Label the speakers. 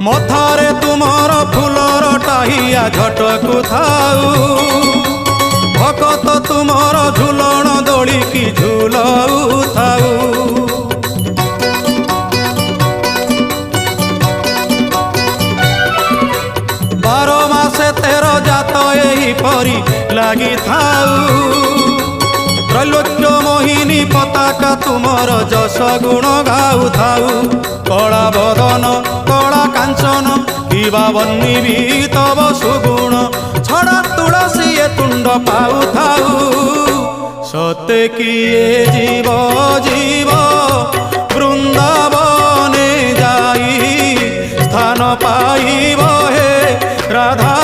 Speaker 1: मथारे तुमर फूलर टाहिया झटकु थाऊ भकत तुमर झुलण दोड़ी की झुलऊ थाऊ। बारो मासे तेरो जात एही परी लागी थाऊ त्रैलोक्य मोहिनी पताका तुमर जस गुण गाऊ थाऊ। कला बदन कला कांचन किबा बन्नी भी तब सुगुण छड़ा तुलसी ए तुंड पाऊ थाऊ। सते किए जीव जीव वृंदावने जाई स्थान पाइब हे राधा।